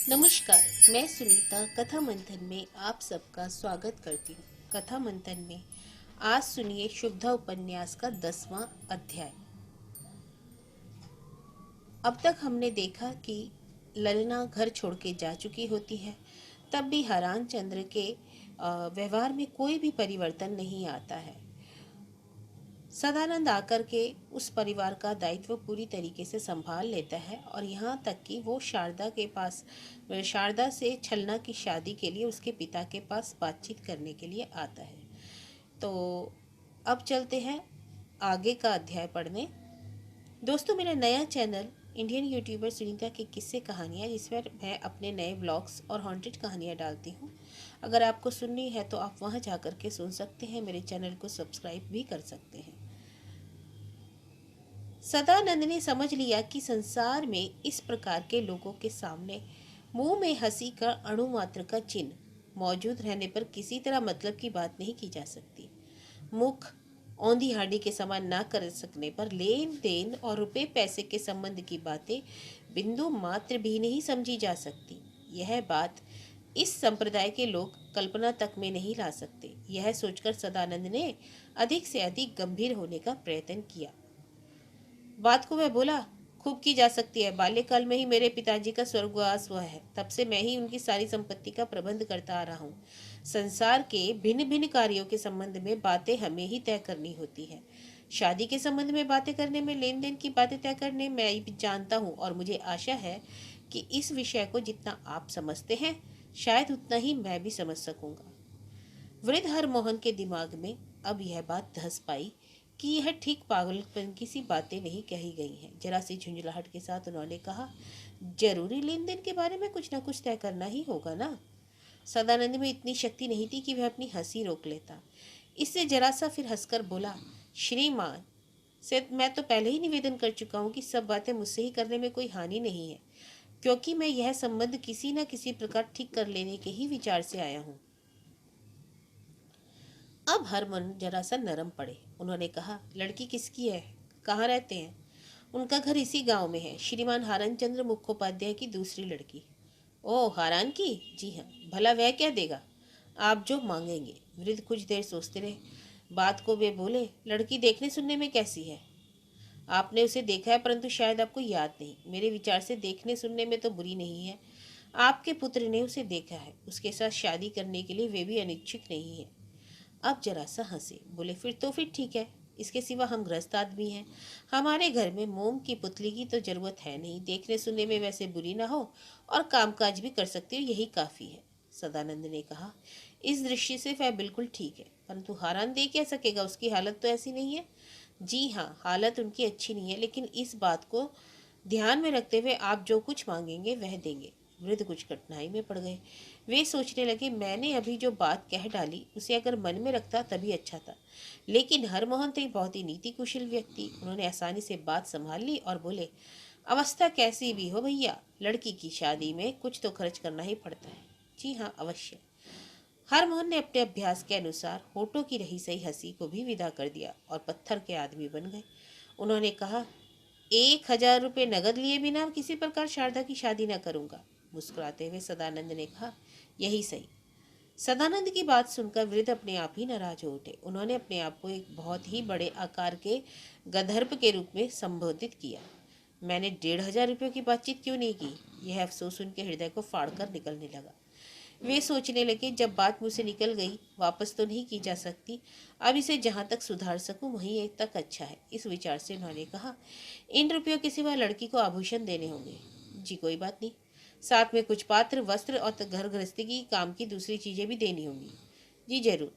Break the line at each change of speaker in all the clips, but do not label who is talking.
नमस्कार। मैं सुनीता कथा मंथन में आप सबका स्वागत करती हूँ। कथा मंथन में आज सुनिए शुभदा उपन्यास का 10वां अध्याय। अब तक हमने देखा कि ललना घर छोड़ के जा चुकी होती है, तब भी हरान चंद्र के व्यवहार में कोई भी परिवर्तन नहीं आता है। सदानंद आकर के उस परिवार का दायित्व पूरी तरीके से संभाल लेता है और यहाँ तक कि वो शारदा से छलना की शादी के लिए उसके पिता के पास बातचीत करने के लिए आता है। तो अब चलते हैं आगे का अध्याय पढ़ने। दोस्तों, मेरा नया चैनल इंडियन यूट्यूबर सुनीता की किस्से कहानियाँ, जिसमें मैं अपने नए ब्लॉग्स और हॉन्टेड कहानियाँ डालती हूँ। अगर आपको सुननी है तो आप वहाँ जा कर के सुन सकते हैं। मेरे चैनल को सब्सक्राइब भी कर सकते हैं। सदानंद ने समझ लिया कि संसार में इस प्रकार के लोगों के सामने मुंह में हंसी का अणु मात्र का चिन्ह मौजूद रहने पर किसी तरह मतलब की बात नहीं की जा सकती। मुख औंधी हांडी के समान ना कर सकने पर लेन देन और रुपए पैसे के संबंध की बातें बिंदु मात्र भी नहीं समझी जा सकती। यह बात इस संप्रदाय के लोग कल्पना तक में नहीं ला सकते। यह सोचकर सदानंद ने अधिक से अधिक गंभीर होने का प्रयत्न किया। बात को वह बोला, खूब की जा सकती है। बाल्यकाल में ही मेरे पिताजी का स्वर्गवास हुआ है। तब से मैं ही उनकी सारी संपत्ति का प्रबंध करता आ रहा हूँ। संसार के भिन्न भिन्न कार्यों के संबंध में बातें हमें ही तय करनी होती है। शादी के संबंध में बातें करने में, लेन देन की बातें तय करने मैं भी जानता हूँ, और मुझे आशा है कि इस विषय को जितना आप समझते हैं शायद उतना ही मैं भी समझ सकूंगा। वृद्ध हरमोहन के दिमाग में अब यह बात धस पाई कि यह ठीक पागलपन की सी बातें नहीं कही गई हैं। जरा सी झुंझलाहट के साथ उन्होंने कहा, जरूरी लेन देन के बारे में कुछ ना कुछ तय करना ही होगा ना। सदानंद में इतनी शक्ति नहीं थी कि वह अपनी हंसी रोक लेता। इससे जरा सा फिर हंसकर बोला, श्रीमान से मैं तो पहले ही निवेदन कर चुका हूँ कि सब बातें मुझसे ही करने में कोई हानि नहीं है, क्योंकि मैं यह संबंध किसी न किसी प्रकार ठीक कर लेने के ही विचार से आया हूँ। अब हर मन जरा सा नरम पड़े। उन्होंने कहा, लड़की किसकी है, कहाँ रहते हैं? उनका घर इसी गांव में है, श्रीमान हारन चंद्र मुखोपाध्याय की दूसरी लड़की। ओह, हारान की? जी हाँ। भला वह क्या देगा? आप जो मांगेंगे। वृद्ध कुछ देर सोचते रहे। बात को वे बोले, लड़की देखने सुनने में कैसी है? आपने उसे देखा है, परंतु शायद आपको याद नहीं। मेरे विचार से देखने सुनने में तो बुरी नहीं है। आपके पुत्र ने उसे देखा है। उसके साथ शादी करने के लिए वे भी अनिच्छुक नहीं है। अब जरा सा हंसे, बोले, फिर ठीक है। इसके सिवा हम गृहस्थ आदमी हैं। हमारे घर में मोम की पुतली की तो जरूरत है नहीं। देखने सुनने में वैसे बुरी ना हो और कामकाज भी कर सकती हो, यही काफी है। सदानंद ने कहा, इस दृष्टि से वह बिल्कुल ठीक है, परंतु हारान दे क्या सकेगा? उसकी हालत तो ऐसी नहीं है। जी हाँ, हालत उनकी अच्छी नहीं है, लेकिन इस बात को ध्यान में रखते हुए आप जो कुछ मांगेंगे वह देंगे। वृद्ध कुछ कठिनाई में पड़ गए। वे सोचने लगे, मैंने अभी जो बात कह डाली उसे अगर मन में रखता तभी अच्छा था। लेकिन हरमोहन थे बहुत ही नीति कुशल व्यक्ति। उन्होंने आसानी से बात संभाल ली और बोले, अवस्था कैसी भी हो भैया, लड़की की शादी में कुछ तो खर्च करना ही पड़ता है। जी हाँ, अवश्य। हरमोहन ने अपने अभ्यास के अनुसार होठों की रही सही हंसी को भी विदा कर दिया और पत्थर के आदमी बन गए। उन्होंने कहा, 1,000 रुपये नगद लिए बिना किसी प्रकार शारदा की शादी न करूंगा। मुस्कुराते हुए सदानंद ने कहा, यही सही। सदानंद की बात सुनकर वृद्ध अपने आप ही नाराज हो उठे। उन्होंने अपने आप को एक बहुत ही बड़े आकार के गंधर्व के रूप में संबोधित किया। मैंने 1,500 रुपयों की बातचीत क्यों नहीं की? यह अफसोस उनके हृदय को फाड़कर निकलने लगा। वे सोचने लगे, जब बात मुझसे निकल गई वापस तो नहीं की जा सकती। अब इसे जहाँ तक सुधार सकूं वहीं एक तक अच्छा है। इस विचार से उन्होंने कहा, इन रुपयों के सिवा लड़की को आभूषण देने होंगे। जी कोई बात नहीं, साथ में कुछ पात्र, वस्त्र और घर गृहस्थी की काम की दूसरी चीजें भी देनी होंगी। जी जरूर।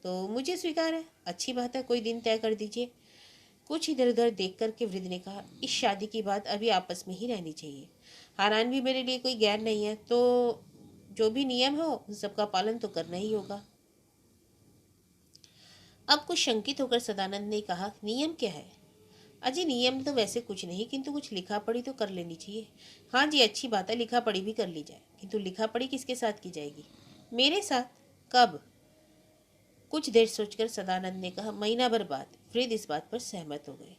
तो मुझे स्वीकार है। अच्छी बात है, कोई दिन तय कर दीजिए। कुछ इधर उधर देख करके वृद्ध ने कहा, इस शादी की बात अभी आपस में ही रहनी चाहिए। हारान भी मेरे लिए कोई गैर नहीं है, तो जो भी नियम हो उन सबका पालन तो करना ही होगा। अब कुछ शंकित होकर सदानंद ने कहा, नियम क्या है? अजी, नियम तो वैसे कुछ नहीं, किंतु कुछ लिखा पढ़ी तो कर लेनी चाहिए। हाँ जी, अच्छी बात है, लिखा पढ़ी भी कर ली जाए, किंतु लिखा पढ़ी किसके साथ की जाएगी? मेरे साथ। कब? कुछ देर सोचकर सदानंद ने कहा, महीना भर बाद। वृद्ध इस बात पर सहमत हो गए।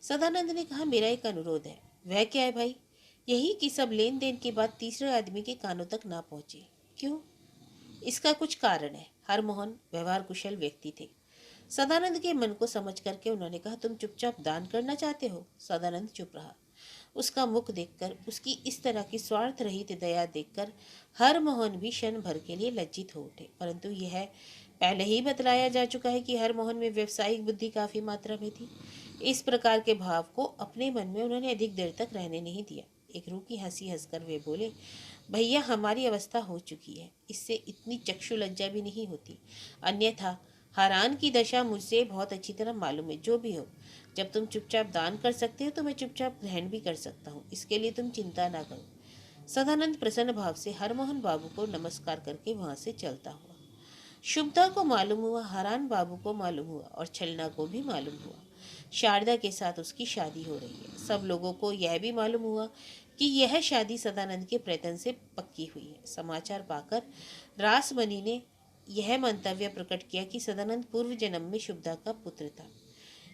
सदानंद ने कहा, मेरा एक अनुरोध है। वह क्या है भाई? यही कि सब लेन देन के बाद तीसरे आदमी के कानों तक ना पहुंचे। क्यों? इसका कुछ कारण है। हरमोहन व्यवहार कुशल व्यक्ति थे। सदानंद के मन को समझ करके उन्होंने कहा, तुम चुपचाप दान करना चाहते हो? सदानंद चुप रहा। उसका मुख देखकर, उसकी इस तरह की स्वार्थ रहित दया देखकर हरमोहन भी क्षण भर के लिए लज्जित हो उठे। परंतु यह पहले ही बतलाया जा चुका है कि हरमोहन में व्यावसायिक बुद्धि काफी मात्रा में थी। इस प्रकार के भाव को अपने मन में उन्होंने अधिक देर तक रहने नहीं दिया। एक रूखी हंसी हंसकर वे बोले, भैया हमारी अवस्था हो चुकी है, इससे इतनी चक्षु लज्जा भी नहीं होती। अन्यथा हारान की दशा मुझसे बहुत अच्छी तरह मालूम है। जो भी हो, जब तुम चुपचाप दान कर सकते हो तो मैं चुपचाप ग्रहण भी कर सकता हूँ। इसके लिए तुम चिंता ना करो। सदानंद प्रसन्न भाव से हरमोहन बाबू को नमस्कार करके वहां से चलता हुआ। शुभदा को मालूम हुआ, हारान बाबू को मालूम हुआ और छलना को भी मालूम हुआ शारदा के साथ उसकी शादी हो रही है। सब लोगों को यह भी मालूम हुआ कि यह शादी सदानंद के प्रयत्न से पक्की हुई है। समाचार पाकर रासमणि ने यह मंतव्य प्रकट किया कि सदानंद पूर्व जन्म में शुभदा का पुत्र था।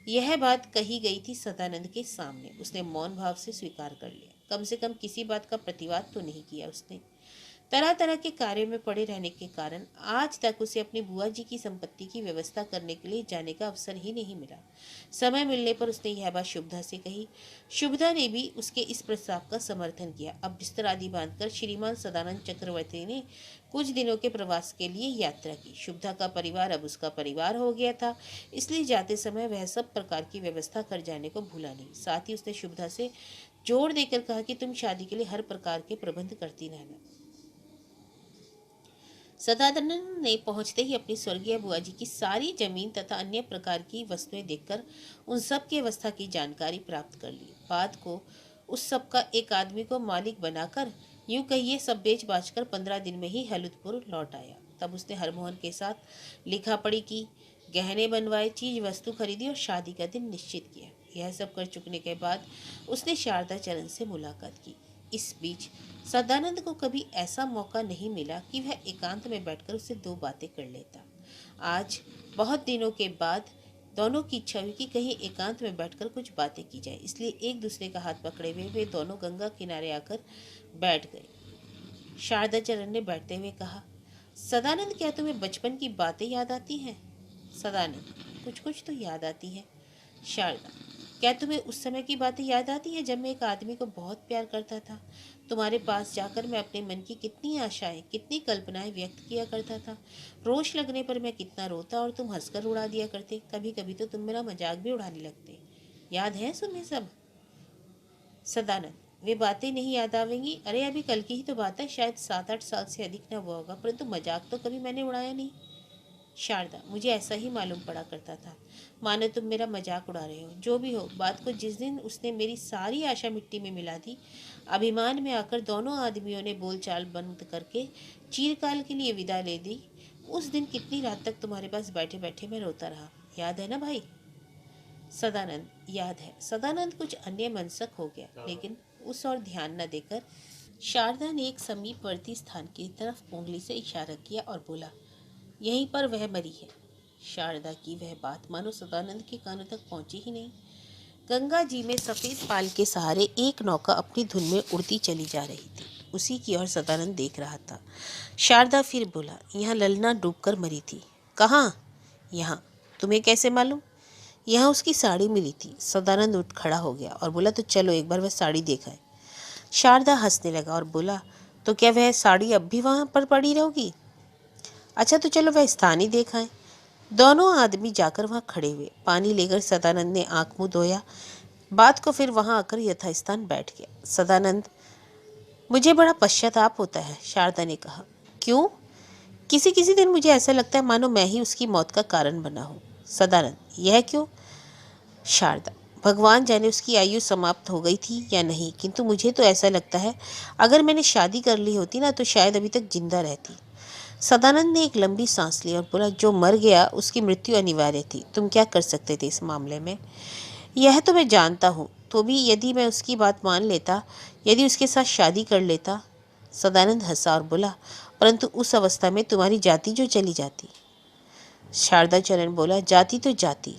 यह बात कही गई थी सदानंद के सामने। उसने मौन भाव से स्वीकार कर लिया। कम से कम किसी बात का प्रतिवाद तो नहीं किया उसने। तरह तरह के कार्य में पड़े रहने के कारण आज तक उसे अपनी बुआ जी की संपत्ति की व्यवस्था करने के लिए जाने का अवसर ही नहीं मिला। समय मिलने पर उसने यह बात शुभदा से कही। शुभदा ने भी उसके इस प्रस्ताव का समर्थन किया। अब बिस्तर आदि बांधकर श्रीमान सदानंद चक्रवर्ती ने कुछ दिनों के प्रवास के लिए यात्रा की। शुभदा का परिवार अब उसका परिवार हो गया था, इसलिए जाते समय वह सब प्रकार की व्यवस्था कर जाने को भूला नहीं। साथ ही उसने शुभदा से जोर देकर कहा कि तुम शादी के लिए हर प्रकार के प्रबंध करती रहना। सदानंद ने पहुंचते ही अपनी स्वर्गीय बुआ जी की सारी जमीन तथा अन्य प्रकार की वस्तुएं देखकर उन सब की अवस्था की जानकारी प्राप्त कर ली। बाद को उस सब का एक आदमी को मालिक बनाकर, यूं कहिए सब बेच बाच कर 15 दिन में ही हलुदपुर लौट आया। तब उसने हरमोहन के साथ लिखा पढ़ी की, गहने बनवाए, चीज वस्तु खरीदी और शादी का दिन निश्चित किया। यह सब कर चुकने के बाद उसने शारदा चरण से मुलाकात की। इस बीच सदानंद को कभी ऐसा मौका नहीं मिला कि वह एकांत में बैठकर उससे दो बातें कर लेता। आज बहुत दिनों के बाद दोनों की इच्छा हुई कि कहीं एकांत में बैठकर कुछ बातें की जाए। इसलिए एक दूसरे का हाथ पकड़े हुए वे दोनों गंगा किनारे आकर बैठ गए। शारदा चरण ने बैठते हुए कहा, सदानंद क्या तुम्हें बचपन की बातें याद आती हैं? सदानंद, कुछ कुछ तो याद आती है। शारदा, क्या तुम्हें उस समय की बातें याद आती हैं जब मैं एक आदमी को बहुत प्यार करता था? तुम्हारे पास जाकर मैं अपने मन की कितनी आशाएं, कितनी कल्पनाएं व्यक्त किया करता था। रोष लगने पर मैं कितना रोता और तुम हंसकर उड़ा दिया करते। कभी कभी तो तुम मेरा मजाक भी उड़ाने लगते। याद है तुम्हें सब? सदानंद, वे बातें नहीं याद आवेंगी? अरे अभी कल की ही तो बात है, शायद 7-8 साल से अधिक न हुआ होगा, परंतु मजाक तो कभी मैंने उड़ाया नहीं। शारदा, मुझे ऐसा ही मालूम पड़ा करता था, मानो तुम मेरा मजाक उड़ा रहे हो। जो भी हो, बात को जिस दिन उसने मेरी सारी आशा मिट्टी में मिला दी, अभिमान में आकर दोनों आदमियों ने बोलचाल बंद करके चीरकाल के लिए विदा ले दी, उस दिन कितनी रात तक तुम्हारे पास बैठे बैठे मैं रोता रहा। याद है ना भाई? सदानंद, याद है। सदानंद कुछ अन्य मनसक हो गया, लेकिन उस और ध्यान न देकर शारदा ने एक समीपवर्ती स्थान की तरफ उंगली से इशारा किया और बोला, यहीं पर वह मरी है। शारदा की वह बात मानो सदानंद के कानों तक पहुंची ही नहीं। गंगा जी में सफेद पाल के सहारे एक नौका अपनी धुन में उड़ती चली जा रही थी। उसी की ओर सदानंद देख रहा था। शारदा फिर बोला, यहाँ ललना डूबकर मरी थी। कहाँ? यहाँ। तुम्हें कैसे मालूम? यहाँ उसकी साड़ी मिली थी। सदानंद उठ खड़ा हो गया और बोला, तो चलो एक बार वह साड़ी देखाए। शारदा हंसने लगा और बोला, तो क्या वह साड़ी अब भी वहाँ पर पड़ी रहोगी? अच्छा तो चलो वह स्थान ही देखाएं। दोनों आदमी जाकर वहां खड़े हुए। पानी लेकर सदानंद ने आंख मुंह धोया, बात को फिर वहां आकर यथास्थान बैठ गया। सदानंद, मुझे बड़ा पश्चाताप होता है, शारदा ने कहा। क्यों? किसी किसी दिन मुझे ऐसा लगता है मानो मैं ही उसकी मौत का कारण बना हूँ। सदानंद, यह क्यों? शारदा, भगवान जाने उसकी आयु समाप्त हो गई थी या नहीं, किंतु मुझे तो ऐसा लगता है अगर मैंने शादी कर ली होती ना तो शायद अभी तक जिंदा रहती। सदानंद ने एक लंबी सांस ली और बोला, जो मर गया उसकी मृत्यु अनिवार्य थी। तुम क्या कर सकते थे इस मामले में? यह तो मैं जानता हूँ, तो भी यदि मैं उसकी बात मान लेता, यदि उसके साथ शादी कर लेता। सदानंद हंसा और बोला, परंतु उस अवस्था में तुम्हारी जाति जो चली जाती। शारदा चरण बोला, जाति तो जाति,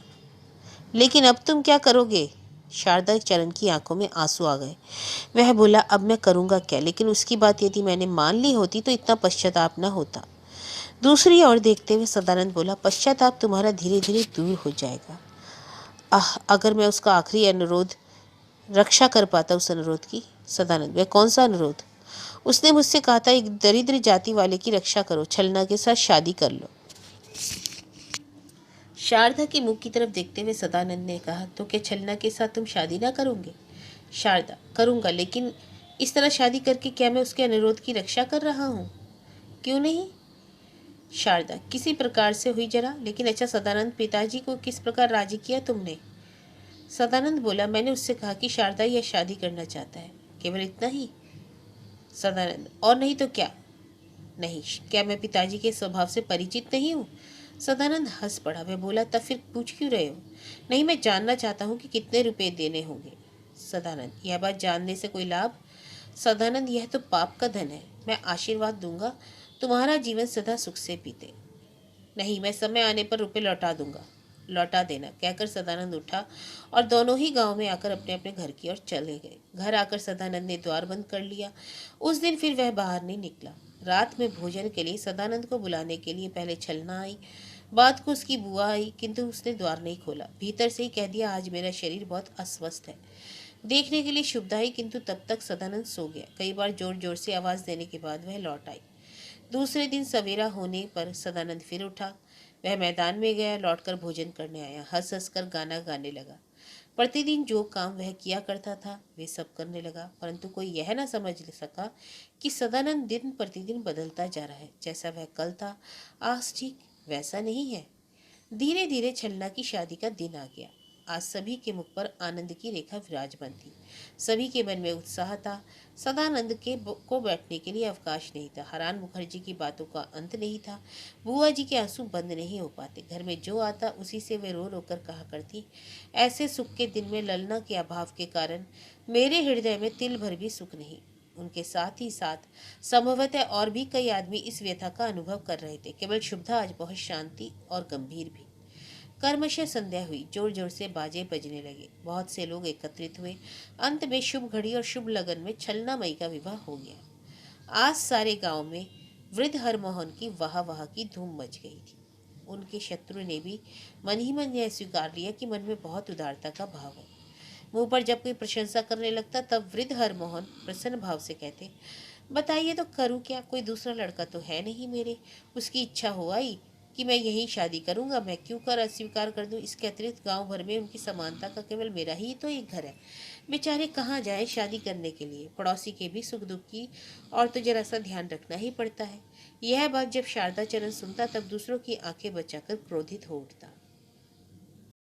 लेकिन अब तुम क्या करोगे? शारदा चरण की आंखों में आंसू आ गए। वह बोला, अब मैं करूँगा क्या, लेकिन उसकी बात यदि मैंने मान ली होती तो इतना पश्चाताप न होता। दूसरी ओर देखते हुए सदानंद बोला, पश्चाताप तुम्हारा धीरे धीरे दूर हो जाएगा। अगर मैं उसका आखिरी अनुरोध रक्षा कर पाता उस अनुरोध की। सदानंद, वह कौन सा अनुरोध? उसने मुझसे कहा था, एक दरिद्र जाति वाले की रक्षा करो, छलना के साथ शादी कर लो। शारदा के मुख की तरफ देखते हुए सदानंद ने कहा, तो क्या छलना के साथ तुम शादी ना करोगे? शारदा, करूंगा, लेकिन इस तरह शादी करके क्या मैं उसके अनुरोध की रक्षा कर रहा हूँ? क्यों नहीं? शारदा, किसी प्रकार से हुई जरा, लेकिन अच्छा सदानंद, पिताजी को किस प्रकार राजी किया तुमने? सदानंद बोला, मैंने उससे कहा कि शारदा यह शादी करना चाहता है, केवल इतना ही। सदानंद, और नहीं तो क्या? नहीं, क्या मैं पिताजी के स्वभाव से परिचित नहीं हूँ? सदानंद हंस पड़ा। वह बोला, तब फिर पूछ क्यों रहे हो? नहीं, मैं जानना चाहता हूँ कि कितने रुपए देने होंगे। सदानंद, यह बात जानने से कोई लाभ? सदानंद, यह तो पाप का धन है। मैं आशीर्वाद दूंगा, तुम्हारा जीवन सदा सुख से बीते। नहीं, मैं समय आने पर रुपए लौटा दूंगा। लौटा देना, कहकर सदानंद उठा और दोनों ही गांव में आकर अपने अपने घर की ओर चले गए। घर आकर सदानंद ने द्वार बंद कर लिया। उस दिन फिर वह बाहर नहीं निकला। रात में भोजन के लिए सदानंद को बुलाने के लिए पहले छलना आई, बाद को उसकी बुआ आई, किंतु उसने द्वार नहीं खोला। भीतर से ही कह दिया, आज मेरा शरीर बहुत अस्वस्थ है। देखने के लिए शुभदा आई, किंतु तब तक सदानंद सो गया। कई बार जोर जोर से आवाज देने के बाद वह लौट आई। दूसरे दिन सवेरा होने पर सदानंद फिर उठा। वह मैदान में गया, लौटकर भोजन करने आया, हंस हंस कर गाना गाने लगा। प्रतिदिन जो काम वह किया करता था वे सब करने लगा, परंतु कोई यह न समझ सका कि सदानंद दिन प्रतिदिन बदलता जा रहा है। जैसा वह कल था, आज ठीक वैसा नहीं है। धीरे धीरे छलना की शादी का दिन आ गया। आज सभी के मुख पर आनंद की रेखा विराजमान थी। सभी के मन में उत्साह था। सदानंद को बैठने के लिए अवकाश नहीं था। हरान मुखर्जी की बातों का अंत नहीं था। बुआ जी के आंसू बंद नहीं हो पाते। घर में जो आता उसी से वे रो रो कर कहा करती, ऐसे सुख के दिन में ललना के अभाव के कारण मेरे हृदय में तिल भर भी सुख नहीं। उनके साथ ही साथ संभवतः और भी कई आदमी इस व्यथा का अनुभव कर रहे थे। केवल शुभदा आज बहुत शांति और गंभीर भी। कर्मशः संध्या हुई। जोर जोर से बाजे बजने लगे। बहुत से लोग एकत्रित हुए। अंत में शुभ घड़ी और शुभ लगन में छलना मई का विवाह हो गया। आज सारे गांव में वृद्ध हरमोहन की वाह वाह की धूम मच गई थी। उनके शत्रु ने भी मन ही मन यह स्वीकार लिया कि मन में बहुत उदारता का भाव है। मुंह पर जब कोई प्रशंसा करने लगता तब वृद्ध हरमोहन प्रसन्न भाव से कहते, बताइए तो करूं क्या, कोई दूसरा लड़का तो है नहीं मेरे। उसकी इच्छा हो आई कि मैं यही शादी करूंगा, मैं क्यों कर अस्वीकार कर दूं। इसके अतिरिक्त गांव भर में उनकी समानता का केवल मेरा ही तो एक घर है। बेचारे कहाँ जाए शादी करने के लिए। पड़ोसी के भी सुख दुख की और तो जरा सा ध्यान रखना ही पड़ता है। यह बात जब शारदा चरण सुनता तब दूसरों की आंखें बचाकर क्रोधित हो उठता।